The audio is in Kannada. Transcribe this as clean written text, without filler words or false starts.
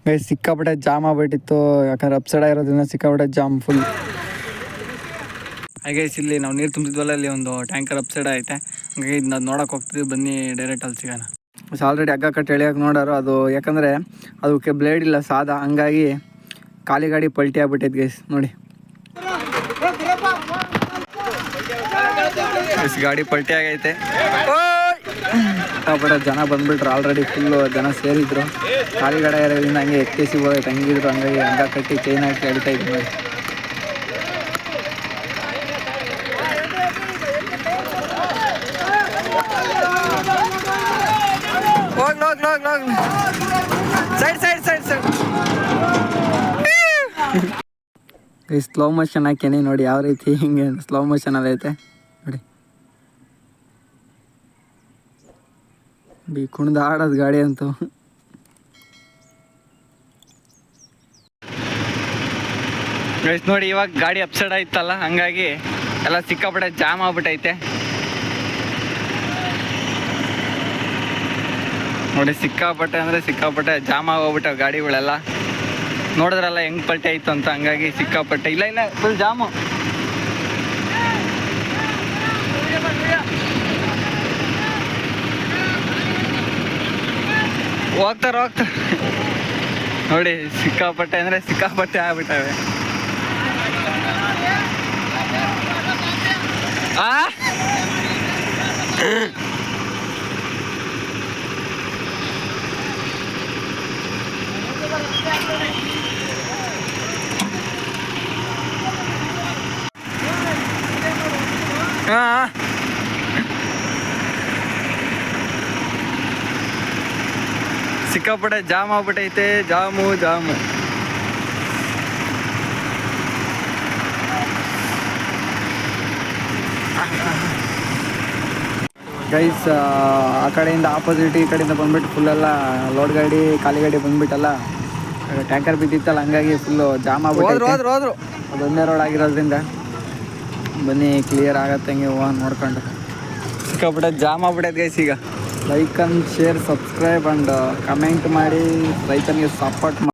ಗೈಸ್ ಸಿಕ್ಕಾಪಟ್ಟೆ ಜಾಮ್ ಆಗ್ಬಿಟ್ಟಿತ್ತು, ಯಾಕಂದ್ರೆ ಅಪ್ಸೈಡ್ ಆಗಿರೋದ್ರಿಂದ ಸಿಕ್ಕಾಪಟ್ಟೆ ಜಾಮ್ ಫುಲ್. ಹಾಗೆ ಇಲ್ಲಿ ನಾವು ನೀರು ತುಂಬಿದ್ವಲ್ಲ, ಅಲ್ಲಿ ಒಂದು ಟ್ಯಾಂಕರ್ ಅಪ್ಸೈಡ್ ಐತೆ. ಹಾಗಾಗಿ ಇದನ್ನ ನೋಡೋಕೆ ಹೋಗ್ತೀವಿ, ಬನ್ನಿ ಡೈರೆಕ್ಟ್ ಅಲ್ಲಿ ಸಿಗೋಣ. ಆಲ್ರೆಡಿ ಹಗ್ಗ ಕಟ್ಟಿ ಎಳಿಯೋಕೆ ನೋಡೋರು, ಅದು ಯಾಕಂದರೆ ಅದಕ್ಕೆ ಬ್ಲೇಡ್ ಇಲ್ಲ ಸಾದಾ, ಹಂಗಾಗಿ ಖಾಲಿ ಗಾಡಿ ಪಲ್ಟಿ ಆಗ್ಬಿಟ್ಟೈತೆ ಗೈಸ್. ನೋಡಿ ಗಾಡಿ ಪಲ್ಟಿ ಆಗೈತೆ. ಸಿಕ್ಕಾಪಟ್ಟೆ ಜನ ಬಂದ್ಬಿಟ್ರು, ಆಲ್ರೆಡಿ ಫುಲ್ಲು ಜನ ಸೇರಿದ್ರು. ಖಾಲಿ ಗಾಡಿ ಇರೋದ್ರಿಂದ ಹಂಗೆ ಎಕ್ಕೆಸಿ ಹೋಗೈತೆ, ಹಂಗಿದ್ರು. ಹಂಗಾಗಿ ಹಗ್ಗ ಕಟ್ಟಿ ಚೈನ್ ಹಾಕಿ ಎಳಿತಾ ಇದ್ವಿ ನೋಡಿ. ಈ ಸ್ಲೋ ಮೋಷನ್ ಹಾಕೇನಿ ನೋಡಿ, ಯಾವ ರೀತಿ ಹಿಂಗೆ ಸ್ಲೋ ಮೋಷನ್ ಅದೈತೆ ನೋಡಿ. ಕುಣ್ದು ಆಡೋದು ಗಾಡಿ ಅಂತೂ. ನೋಡಿ ಇವಾಗ ಗಾಡಿ ಅಪ್ಸೈಡ್ ಆಯ್ತಲ್ಲ, ಹಂಗಾಗಿ ಎಲ್ಲ ಸಿಕ್ಕಾಪಟ್ಟೆ ಜಾಮ್ ಆಗ್ಬಿಟ್ಟೈತೆ ನೋಡಿ. ಸಿಕ್ಕಾಪಟ್ಟೆ ಅಂದರೆ ಸಿಕ್ಕಾಪಟ್ಟೆ ಜಾಮ್ ಆಗೋಗ್ಬಿಟ್ಟೆ ಗಾಡಿಗಳೆಲ್ಲ. ನೋಡಿದ್ರಲ್ಲ ಹೆಂಗ್ ಪಲ್ಟಿ ಆಯ್ತು ಅಂತ, ಹಂಗಾಗಿ ಸಿಕ್ಕಾಪಟ್ಟೆ ಇಲ್ಲ ಫುಲ್ ಜಾಮು. ಹೋಗ್ತಾರೆ ನೋಡಿ, ಸಿಕ್ಕಾಪಟ್ಟೆ ಅಂದರೆ ಸಿಕ್ಕಾಪಟ್ಟೆ ಆಗ್ಬಿಟ್ಟವೆ. ಸಿಕ್ಕಾಪಟ್ಟೆ ಜಾಮ್ ಆಗ್ಬಿಟ್ಟೈತೆ, ಜಾಮು. ಗೈಸ್ ಆ ಕಡೆಯಿಂದ ಆಪೋಸಿಟ್ ಈ ಕಡೆಯಿಂದ ಬಂದ್ಬಿಟ್ಟು ಫುಲ್ಲೆಲ್ಲ ಲೋಡ್ ಗಾಡಿ ಖಾಲಿ ಗಾಡಿ ಬಂದ್ಬಿಟ್ಟಲ್ಲ, ಟ್ಯಾಂಕರ್ ಬಿದ್ದಿತ್ತಲ್ಲ, ಹಂಗಾಗಿ ಫುಲ್ಲು ಜಾಮ್ ಆಗ್ಬಿಟ್ಟು ಅದು ಒಂದೇ ರೋಡ್ ಆಗಿರೋದ್ರಿಂದ ಬನ್ನಿ ಕ್ಲಿಯರ್ ಆಗತ್ತೆ ಹಂಗೆ ನೋಡ್ಕೊಂಡು. ಸಿಕ್ಕಾಪಟ್ಟೆ ಜಾಮ್ ಆಗ್ಬಿಟ್ಟೈತೆ ಗೈಸ್. ಈಗ like and share, subscribe and comment ಮಾಡಿ ರೈತನಿಗೆ ಸಪೋರ್ಟ್ ಮಾಡಿ.